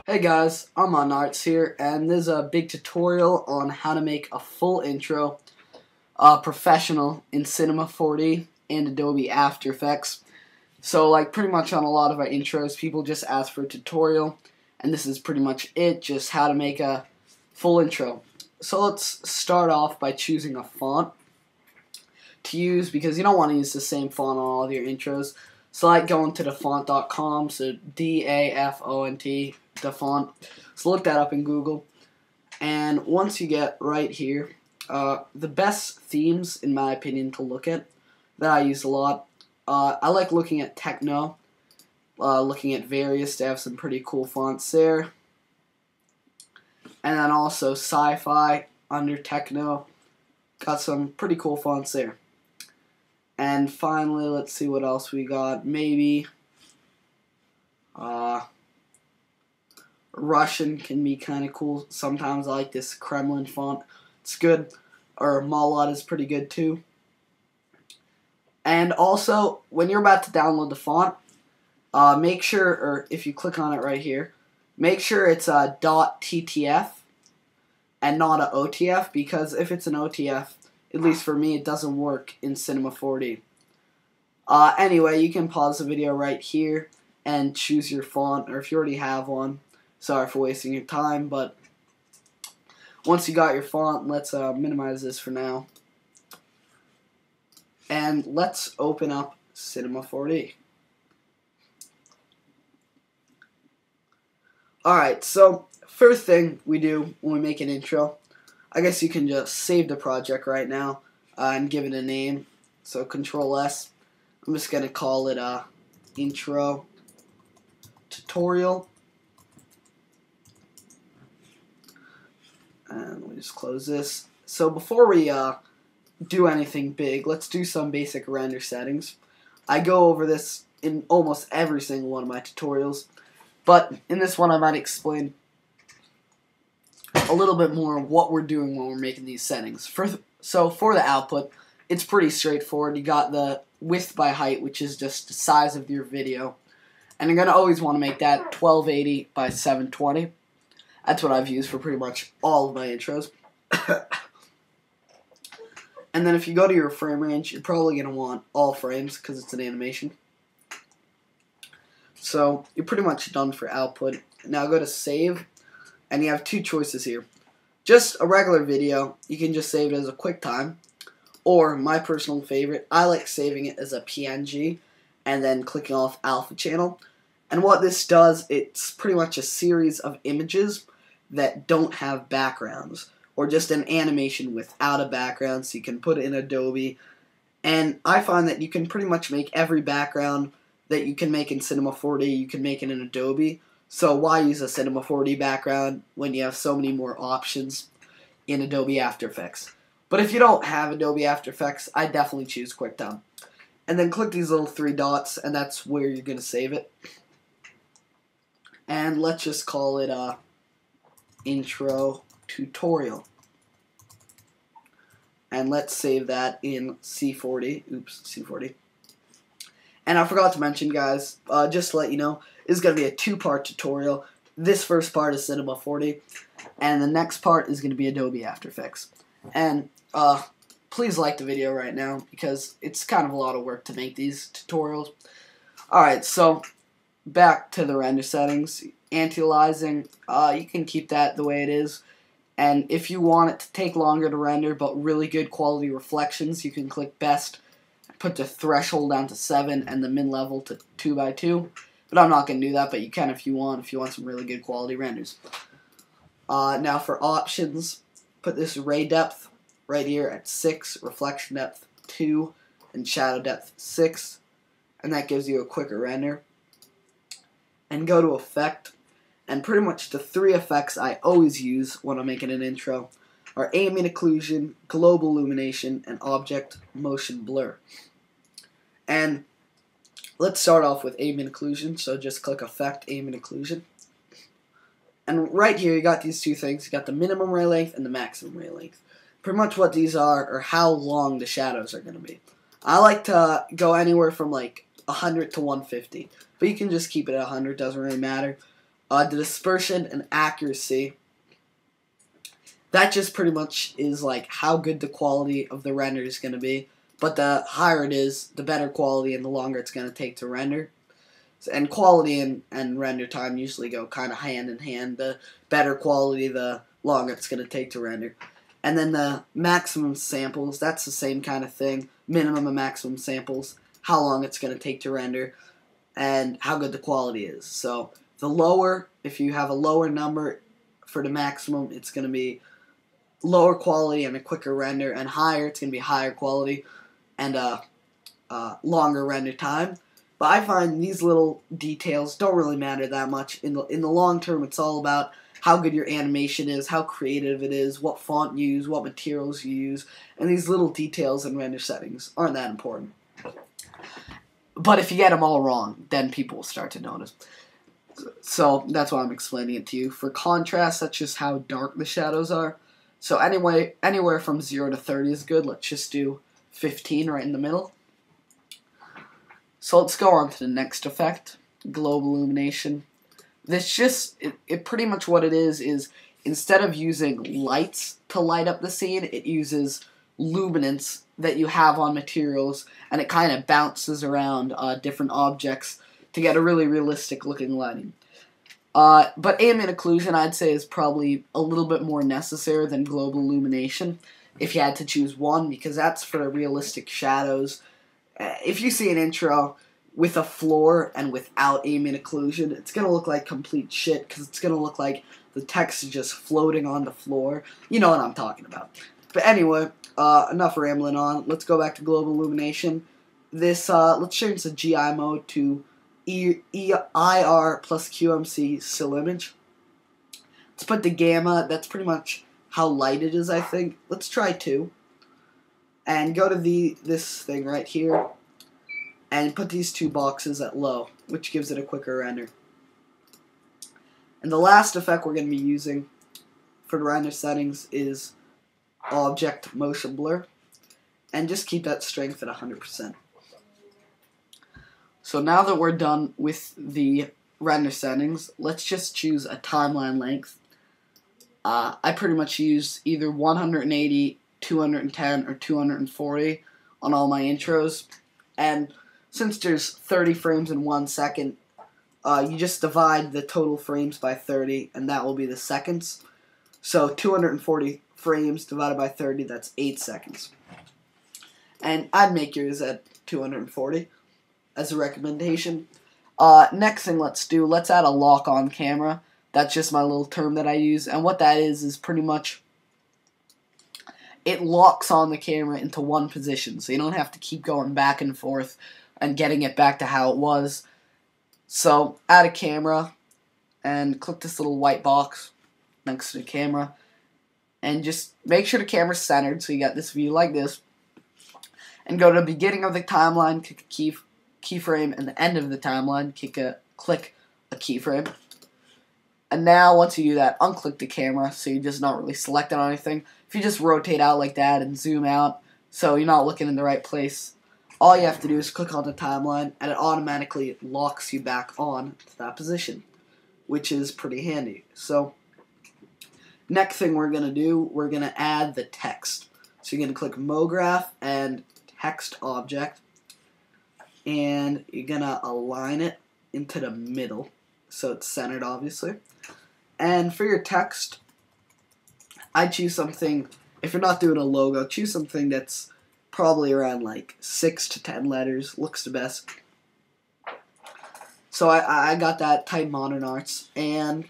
Hey guys, ImodernArts here, and this is a big tutorial on how to make a full intro professional in Cinema 4D and Adobe After Effects. So like pretty much on a lot of our intros, people just ask for a tutorial, and this is pretty much it, just how to make a full intro. So let's start off by choosing a font to use, because you don't want to use the same font on all of your intros. So like going to dafont.com, so D-A-F-O-N-T, the font. So look that up in Google. And once you get right here, the best themes, in my opinion, to look at, that I use a lot, I like looking at Techno, looking at Various. They have some pretty cool fonts there. And then also Sci-Fi under Techno, got some pretty cool fonts there. And finally, let's see what else we got. Maybe Russian can be kind of cool. Sometimes I like this Kremlin font. It's good. Or Malad is pretty good too. And also, when you're about to download the font, make sure, or if you click on it right here, make sure it's a .ttf and not a OTF, because if it's an OTF, at least for me, it doesn't work in Cinema 4D. Anyway, you can pause the video right here and choose your font, or if you already have one, sorry for wasting your time, but once you got your font, let's minimize this for now. And let's open up Cinema 4D. Alright, so first thing we do when we make an intro, I guess you can just save the project right now and give it a name. So Control S. I'm just going to call it intro tutorial. And let me just close this. So before we do anything big, let's do some basic render settings. I go over this in almost every single one of my tutorials, but in this one I might explain a little bit more what we're doing when we're making these settings. So for the output, it's pretty straightforward. You got the width by height, which is just the size of your video, and you're going to always want to make that 1280 by 720. That's what I've used for pretty much all of my intros. And then if you go to your frame range, you're probably going to want all frames because it's an animation. So you're pretty much done for output. Now go to save, and you have two choices here. Just a regular video, you can just save it as a QuickTime, or my personal favorite, I like saving it as a PNG and then clicking off alpha channel. And what this does, it's pretty much a series of images that don't have backgrounds, or just an animation without a background, so you can put it in Adobe. And I find that you can pretty much make every background that you can make in Cinema 4D, you can make it in Adobe. So why use a Cinema 4D background when you have so many more options in Adobe After Effects? But if you don't have Adobe After Effects, I definitely choose QuickTime. And then click these little three dots, and that's where you're going to save it. And let's just call it intro tutorial. And let's save that in C40. Oops, C40. And I forgot to mention, guys, just to let you know, this is going to be a two-part tutorial. This first part is Cinema 4D, and the next part is going to be Adobe After Effects. And please like the video right now, because it's kind of a lot of work to make these tutorials. Alright, so back to the render settings. Anti-aliasing, you can keep that the way it is. And if you want it to take longer to render but really good quality reflections, you can click Best, put the threshold down to 7 and the min level to 2x2. But I'm not going to do that, but you can if you want some really good quality renders. Now for options, put this ray depth right here at 6, reflection depth 2, and shadow depth 6, and that gives you a quicker render. And go to effect, and pretty much the three effects I always use when I'm making an intro are ambient occlusion, global illumination, and object motion blur. And let's start off with ambient occlusion, so just click effect, ambient occlusion. And right here you got these two things. You got the minimum ray length and the maximum ray length. Pretty much what these are how long the shadows are going to be. I like to go anywhere from like 100 to 150, but you can just keep it at 100, doesn't really matter. The dispersion and accuracy, that just pretty much is like how good the quality of the render is going to be. But the higher it is, the better quality and the longer it's going to take to render. And quality and render time usually go kind of hand in hand. The better quality, the longer it's going to take to render. And then the maximum samples, that's the same kind of thing. Minimum and maximum samples, how long it's going to take to render, and how good the quality is. So the lower, if you have a lower number for the maximum, it's going to be lower quality and a quicker render, and higher, it's going to be higher quality and a longer render time. But I find these little details don't really matter that much. In the long term, it's all about how good your animation is, how creative it is, what font you use, what materials you use, and these little details and render settings aren't that important. But if you get them all wrong, then people will start to notice. So that's why I'm explaining it to you. For contrast, that's just how dark the shadows are. So anyway, anywhere from 0 to 30 is good. Let's just do 15 right in the middle. So let's go on to the next effect, global illumination. This just, it pretty much what it is instead of using lights to light up the scene, it uses luminance that you have on materials, and it kind of bounces around different objects to get a really realistic looking lighting. But ambient occlusion, I'd say, is probably a little bit more necessary than global illumination, if you had to choose one, because that's for realistic shadows. If you see an intro with a floor and without ambient occlusion, it's going to look like complete shit, because it's going to look like the text is just floating on the floor. You know what I'm talking about. But anyway, enough rambling on. Let's go back to global illumination. This, let's change the GI mode to EIR plus QMC still image. Let's put the gamma, that's pretty much how light it is, I think. Let's try 2. And go to this thing right here, and put these 2 boxes at low, which gives it a quicker render. And the last effect we're going to be using for the render settings is object motion blur, and just keep that strength at 100%. So now that we're done with the render settings, let's just choose a timeline length. I pretty much use either 180, 210, or 240 on all my intros, and since there's 30 frames in 1 second, you just divide the total frames by 30, and that will be the seconds. So 240 frames divided by 30, that's 8 seconds. And I'd make yours at 240 as a recommendation. Next thing let's add a lock-on camera. That's just my little term that I use, and what that is pretty much it locks on the camera into one position, so you don't have to keep going back and forth and getting it back to how it was. So add a camera and click this little white box next to the camera, and just make sure the camera's centered so you got this view like this, and go to the beginning of the timeline, click a keyframe, and the end of the timeline, click a keyframe. And now once you do that, unclick the camera so you're just not really selecting on anything. If you just rotate out like that and zoom out so you're not looking in the right place, all you have to do is click on the timeline, and it automatically locks you back on to that position, which is pretty handy. So next thing we're going to do, we're going to add the text. So you're going to click MoGraph and text object, and you're going to align it into the middle so it's centered, obviously. And for your text, I choose something, if you're not doing a logo, choose something that's probably around like 6 to 10 letters, looks the best. So I got that, type ImodernArts. And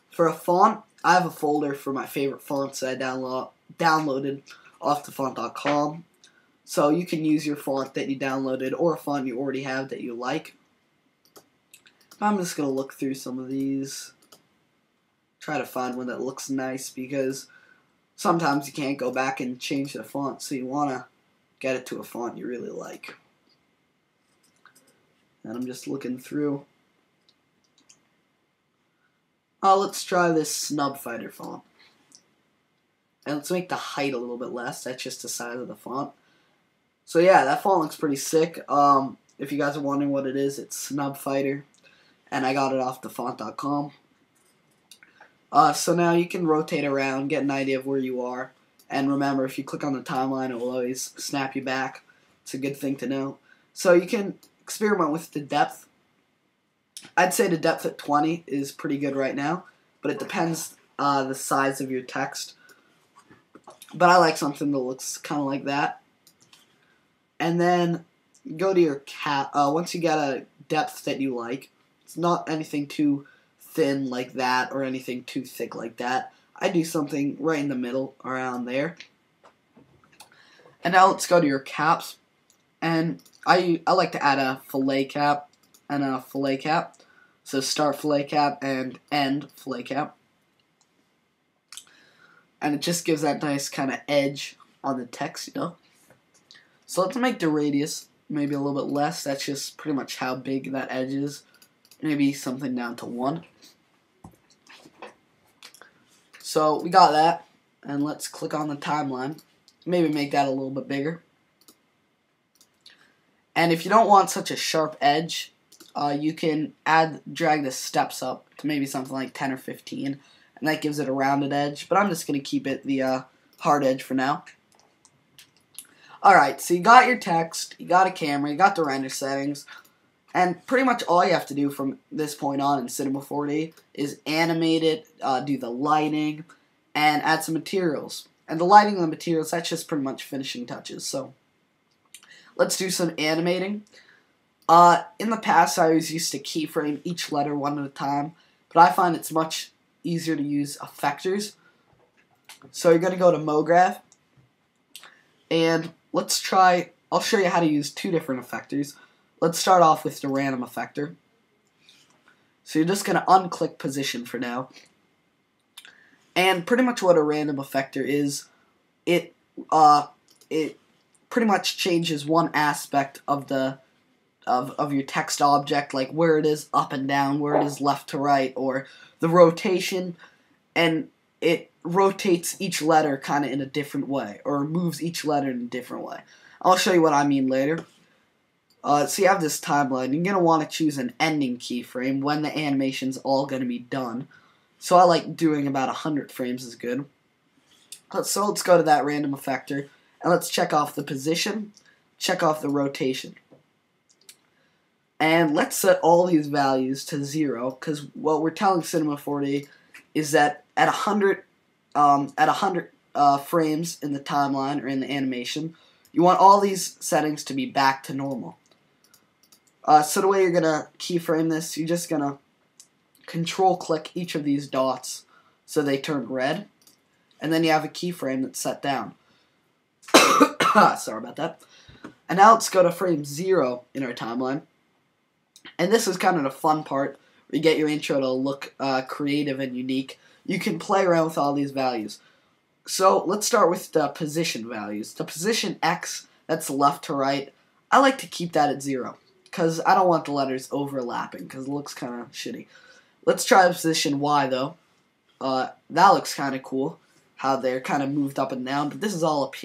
for a font, I have a folder for my favorite fonts that I downloaded off thefont.com. So you can use your font that you downloaded or a font you already have that you like. I'm just going to look through some of these, try to find one that looks nice, because sometimes you can't go back and change the font, so you want to get it to a font you really like. And I'm just looking through. Let's try this Snub Fighter font. And let's make the height a little bit less, that's just the size of the font. So yeah, that font looks pretty sick. If you guys are wondering what it is, it's Snub Fighter. and I got it off defont.com. So now you can rotate around, get an idea of where you are, and remember, if you click on the timeline, it will always snap you back. It's a good thing to know. So you can experiment with the depth. I'd say the depth at 20 is pretty good right now, but it depends the size of your text. But I like something that looks kind of like that. And then go to your cap. Once you get a depth that you like, it's not anything too thin like that or anything too thick like that. I do something right in the middle around there. And now let's go to your caps. And I like to add a fillet cap and a fillet cap. So start fillet cap and end fillet cap. And it just gives that nice kind of edge on the text, you know. So let's make the radius maybe a little bit less. That's just pretty much how big that edge is. Maybe something down to 1. So we got that, and let's click on the timeline. Maybe make that a little bit bigger. And if you don't want such a sharp edge, you can drag the steps up to maybe something like 10 or 15, and that gives it a rounded edge. But I'm just going to keep it the hard edge for now. Alright, so you got your text, you got a camera, you got the render settings, and pretty much all you have to do from this point on in Cinema 4D is animate it, do the lighting, and add some materials. And the lighting and the materials, that's just pretty much finishing touches. So let's do some animating. In the past, I always used to keyframe each letter one at a time, but I find it's much easier to use effectors. So you're going to go to MoGraph, and let's try, I'll show you how to use 2 different effectors. Let's start off with the random effector. So you're just going to unclick position for now. And pretty much what a random effector is, it pretty much changes one aspect of the of your text object, like where it is up and down, where it is left to right, or the rotation, and it rotates each letter kind of in a different way, or moves each letter in a different way. I'll show you what I mean later. So you have this timeline. You're going to want to choose an ending keyframe when the animation's all going to be done. So I like doing about 100 frames is good. So let's go to that random effector, and let's check off the position, check off the rotation. And let's set all these values to 0, because what we're telling Cinema 4D is that at 100 frames in the timeline or in the animation, you want all these settings to be back to normal. So the way you're going to keyframe this, you're just going to control-click each of these dots so they turn red, and then you have a keyframe that's set down. Sorry about that. And now let's go to frame 0 in our timeline. And this is kind of the fun part, where you get your intro to look creative and unique. You can play around with all these values. So let's start with the position values. The position X, that's left to right, I like to keep that at 0, because I don't want the letters overlapping, because it looks kind of shitty. Let's try position Y, though. That looks kind of cool, how they're kind of moved up and down, but this is all opinion.